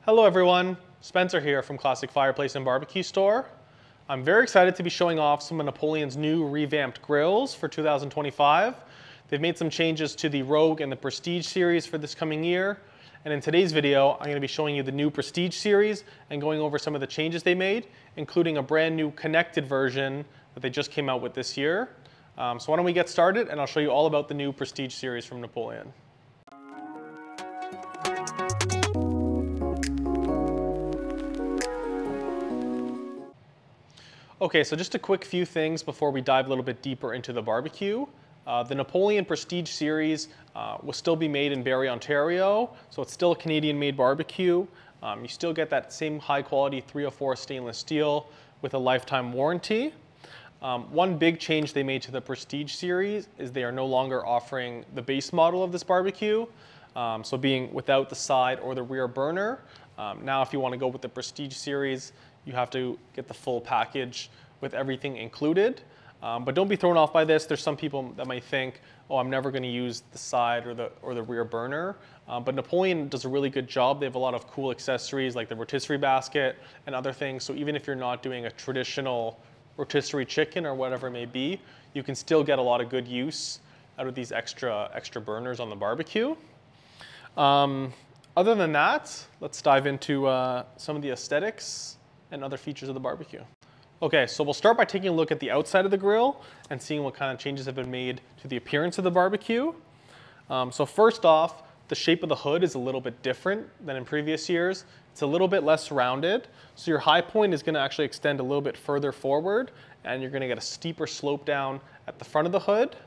Hello everyone, Spencer here from Classic Fireplace and Barbecue Store. I'm very excited to be showing off some of Napoleon's new revamped grills for 2025. They've made some changes to the Rogue and the Prestige series for this coming year. And in today's video, I'm going to be showing you the new Prestige series and going over some of the changes they made, including a brand new connected version that they just came out with this year. So why don't we get started and I'll show you all about the new Prestige series from Napoleon. Okay, so just a quick few things before we dive a little bit deeper into the barbecue. The Napoleon Prestige series will still be made in Barrie, Ontario, so it's still a Canadian-made barbecue. You still get that same high-quality 304 stainless steel with a lifetime warranty. One big change they made to the Prestige series is they are no longer offering the base model of this barbecue, so being without the side or the rear burner. Now if you want to go with the Prestige series, you have to get the full package with everything included. But don't be thrown off by this. There's some people that might think, oh, I'm never going to use the side or the rear burner. But Napoleon does a really good job. They have a lot of cool accessories like the rotisserie basket and other things. So even if you're not doing a traditional rotisserie chicken or whatever it may be, you can still get a lot of good use out of these extra burners on the barbecue. Other than that, let's dive into some of the aesthetics and other features of the barbecue. Okay, so we'll start by taking a look at the outside of the grill and seeing what kind of changes have been made to the appearance of the barbecue. So first off, the shape of the hood is a little bit different than in previous years. It's a little bit less rounded, so your high point is going to actually extend a little bit further forward, and you're going to get a steeper slope down at the front of the hood.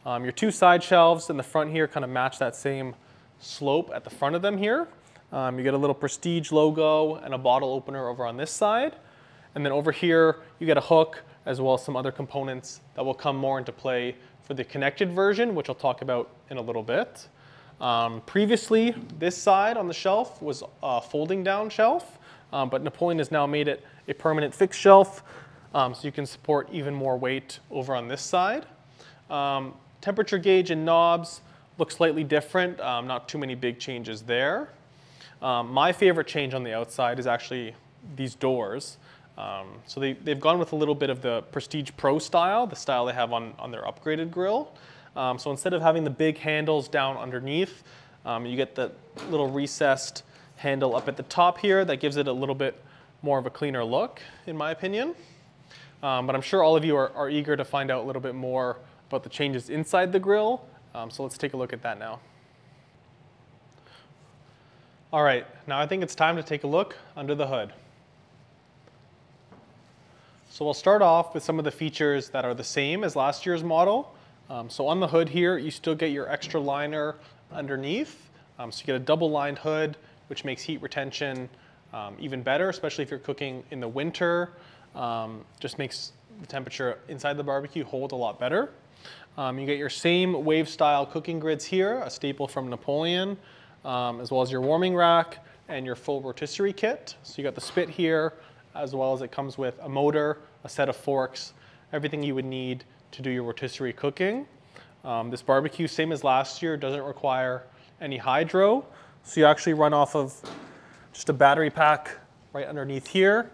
Your two side shelves in the front here kind of match that same slope at the front of them here. You get a little Prestige logo and a bottle opener over on this side. And then over here, you get a hook as well as some other components that will come more into play for the connected version, which I'll talk about in a little bit. Previously, this side on the shelf was a folding down shelf, but Napoleon has now made it a permanent fixed shelf, so you can support even more weight over on this side. Temperature gauge and knobs look slightly different, not too many big changes there. My favorite change on the outside is actually these doors. So they've gone with a little bit of the Prestige Pro style, the style they have on their upgraded grill. So instead of having the big handles down underneath, you get the little recessed handle up at the top here that gives it a little bit more of a cleaner look, in my opinion. But I'm sure all of you are eager to find out a little bit more about the changes inside the grill. So let's take a look at that now. All right, now I think it's time to take a look under the hood. So we'll start off with some of the features that are the same as last year's model. So on the hood here, you still get your extra liner underneath. So you get a double lined hood, which makes heat retention even better, especially if you're cooking in the winter. Just makes the temperature inside the barbecue hold a lot better. You get your same wave style cooking grids here, a staple from Napoleon, as well as your warming rack and your full rotisserie kit. So you got the spit here, as well as it comes with a motor, a set of forks, everything you would need to do your rotisserie cooking. This barbecue, same as last year, doesn't require any hydro. So you actually run off of just a battery pack right underneath here.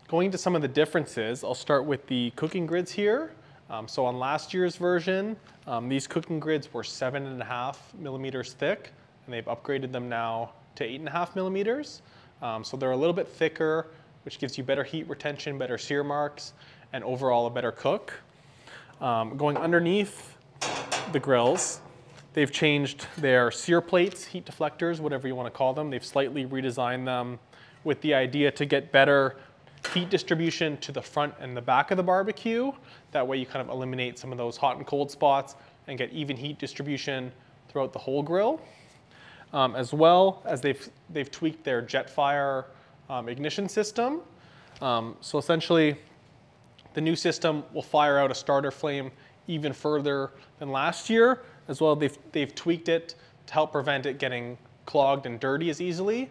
Going to some of the differences, I'll start with the cooking grids here. So on last year's version, these cooking grids were 7.5 millimeters thick, and they've upgraded them now to 8.5 millimeters. So they're a little bit thicker, which gives you better heat retention, better sear marks, and overall a better cook. Going underneath the grills, they've changed their sear plates, heat deflectors, whatever you want to call them. They've slightly redesigned them with the idea to get better heat distribution to the front and the back of the barbecue. That way you kind of eliminate some of those hot and cold spots and get even heat distribution throughout the whole grill. As well as they've tweaked their Jetfire ignition system. So essentially the new system will fire out a starter flame even further than last year. As well, they've tweaked it to help prevent it getting clogged and dirty as easily.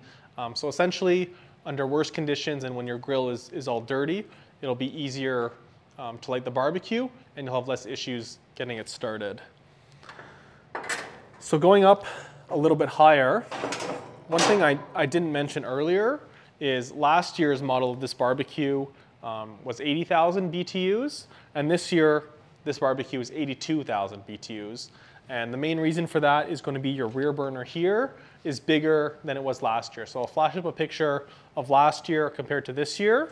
So essentially, under worse conditions and when your grill is all dirty, it'll be easier to light the barbecue and you'll have less issues getting it started. So going up a little bit higher, One thing I didn't mention earlier is last year's model of this barbecue was 80,000 BTUs, and this year this barbecue is 82,000 BTUs. And the main reason for that is going to be your rear burner here is bigger than it was last year. So I'll flash up a picture of last year compared to this year.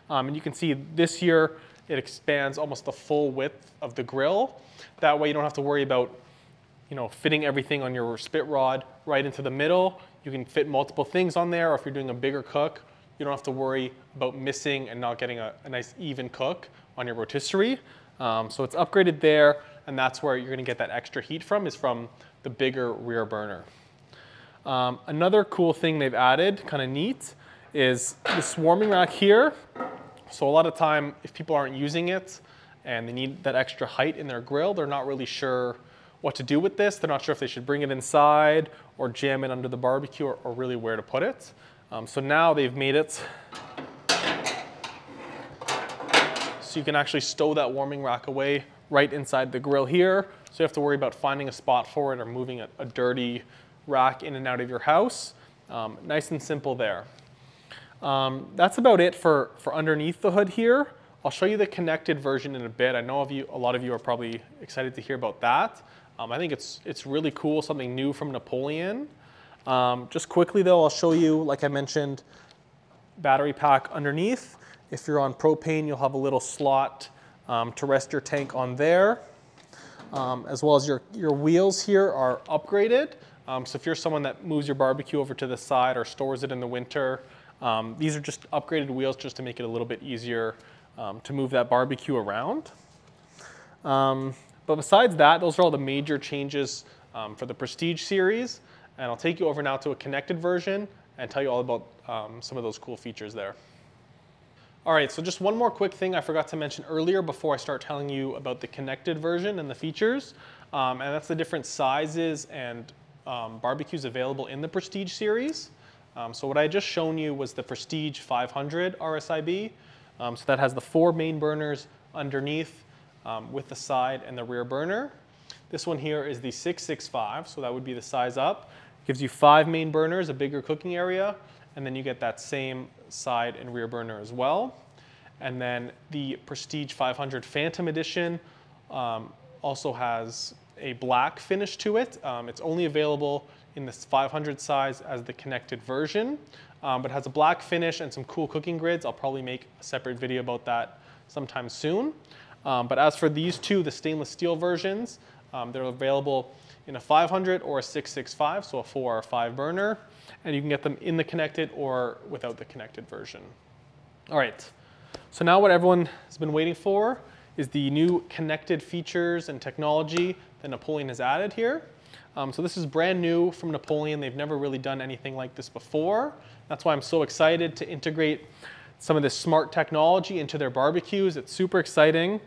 And you can see this year it expands almost the full width of the grill. That way you don't have to worry about fitting everything on your spit rod right into the middle. You can fit multiple things on there, or if you're doing a bigger cook, you don't have to worry about missing and not getting a nice even cook on your rotisserie. So it's upgraded there, and that's where you're gonna get that extra heat from, is from the bigger rear burner. Another cool thing they've added, kind of neat, is this warming rack here. So a lot of time, if people aren't using it and they need that extra height in their grill, they're not really sure what to do with this. They're not sure if they should bring it inside or jam it under the barbecue, or really where to put it. So now they've made it so you can actually stow that warming rack away right inside the grill here. So you have to worry about finding a spot for it or moving a dirty rack in and out of your house. Nice and simple there. That's about it for underneath the hood here. I'll show you the connected version in a bit. I know a lot of you are probably excited to hear about that. I think it's really cool, something new from Napoleon. Just quickly though, I'll show you, like I mentioned, battery pack underneath. If you're on propane, you'll have a little slot to rest your tank on there. As well as your wheels here are upgraded. So if you're someone that moves your barbecue over to the side or stores it in the winter, these are just upgraded wheels just to make it a little bit easier to move that barbecue around. But besides that, those are all the major changes for the Prestige series. And I'll take you over now to a connected version and tell you all about some of those cool features there. All right, so just one more quick thing I forgot to mention earlier before I start telling you about the connected version and the features. And that's the different sizes and barbecues available in the Prestige series. So what I just shown you was the Prestige 500 RSIB. So that has the 4 main burners underneath with the side and the rear burner. This one here is the 665, so that would be the size up. Gives you 5 main burners, a bigger cooking area, and then you get that same side and rear burner as well. And then the Prestige 500 Phantom Edition also has a black finish to it. It's only available in this 500 size as the connected version, but has a black finish and some cool cooking grids. I'll probably make a separate video about that sometime soon. But as for these two, the stainless steel versions, they're available in a 500 or a 665, so a 4 or 5 burner, and you can get them in the connected or without the connected version. All right, so now what everyone has been waiting for is the new connected features and technology that Napoleon has added here. So this is brand new from Napoleon. They've never really done anything like this before. That's why I'm so excited to integrate some of this smart technology into their barbecues. It's super exciting.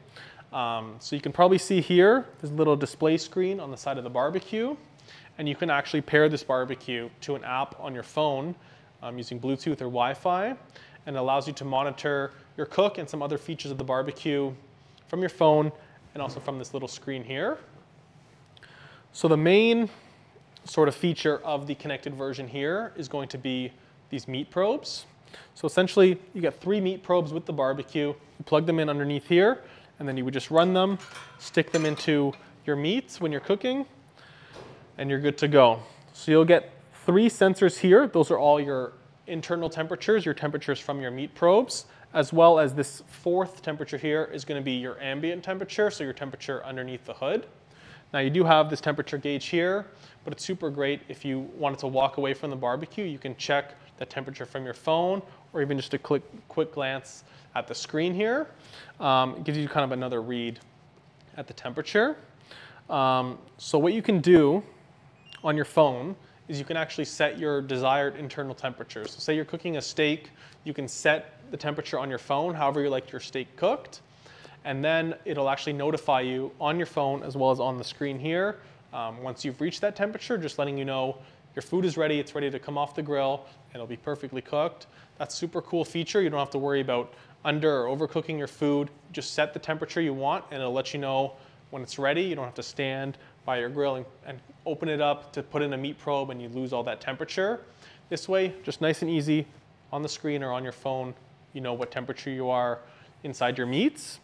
So you can probably see here, there's a little display screen on the side of the barbecue, and you can actually pair this barbecue to an app on your phone using Bluetooth or Wi-Fi, and it allows you to monitor your cook and some other features of the barbecue from your phone and also from this little screen here. So the main sort of feature of the connected version here is going to be these meat probes. So essentially, you get 3 meat probes with the barbecue. You plug them in underneath here, and then you would just run them, stick them into your meats when you're cooking, and you're good to go. So you'll get 3 sensors here. Those are all your internal temperatures, your temperatures from your meat probes, as well as this 4th temperature here is going to be your ambient temperature, so your temperature underneath the hood. Now you do have this temperature gauge here, but it's super great if you wanted to walk away from the barbecue. You can check the temperature from your phone, or even just a quick glance at the screen here. It gives you kind of another read at the temperature. So what you can do on your phone is you can actually set your desired internal temperature. So say you're cooking a steak, you can set the temperature on your phone, however you like your steak cooked, and then it'll actually notify you on your phone as well as on the screen here. Once you've reached that temperature, just letting you know your food is ready, it's ready to come off the grill, and it'll be perfectly cooked. That's a super cool feature. You don't have to worry about under or overcooking your food. Just set the temperature you want, and it'll let you know when it's ready. You don't have to stand by your grill and open it up to put in a meat probe and you lose all that temperature. This way, just nice and easy on the screen or on your phone, you know what temperature you are inside your meats.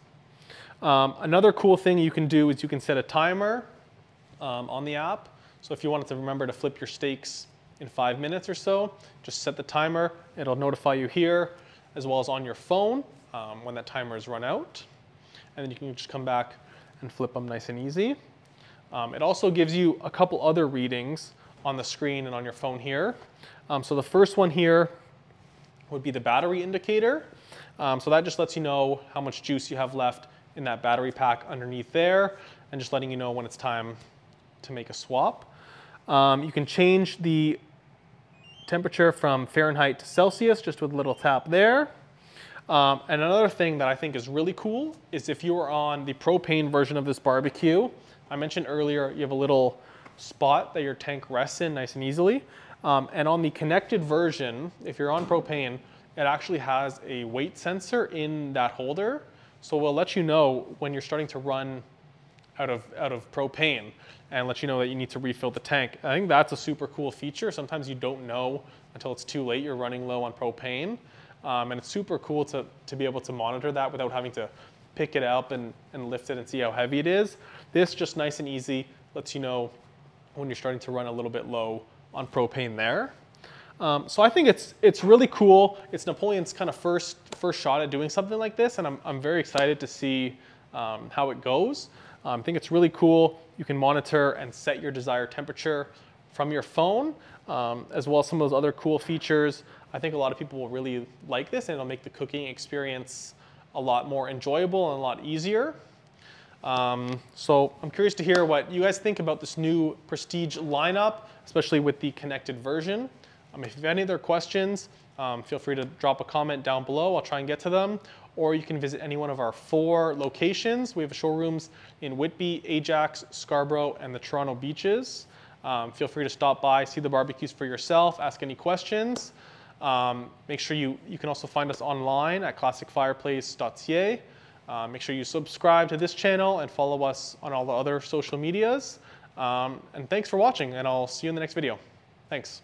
Another cool thing you can do is you can set a timer on the app. So if you wanted to remember to flip your steaks in 5 minutes or so, just set the timer. It'll notify you here as well as on your phone when that timer is run out. And then you can just come back and flip them nice and easy. It also gives you a couple other readings on the screen and on your phone here. So the first one here would be the battery indicator. So that just lets you know how much juice you have left in that battery pack underneath there, and just letting you know when it's time to make a swap. You can change the temperature from Fahrenheit to Celsius just with a little tap there. And another thing that I think is really cool is if you are on the propane version of this barbecue, I mentioned earlier you have a little spot that your tank rests in nice and easily. And on the connected version, if you're on propane, it actually has a weight sensor in that holder. So we'll let you know when you're starting to run out of propane and let you know that you need to refill the tank. I think that's a super cool feature. Sometimes you don't know until it's too late you're running low on propane. And it's super cool to be able to monitor that without having to pick it up and lift it and see how heavy it is. This just nice and easy lets you know when you're starting to run a little bit low on propane there. So I think it's really cool. It's Napoleon's kind of first shot at doing something like this, and I'm very excited to see how it goes. I think it's really cool. You can monitor and set your desired temperature from your phone, as well as some of those other cool features. I think a lot of people will really like this, and it'll make the cooking experience a lot more enjoyable and a lot easier. So I'm curious to hear what you guys think about this new Prestige lineup, especially with the connected version. If you have any other questions, feel free to drop a comment down below. I'll try and get to them. Or you can visit any one of our 4 locations. We have showrooms in Whitby, Ajax, Scarborough, and the Toronto beaches. Feel free to stop by, see the barbecues for yourself, ask any questions. Make sure you can also find us online at classicfireplace.ca. Make sure you subscribe to this channel and follow us on all the other social medias. And thanks for watching, and I'll see you in the next video. Thanks.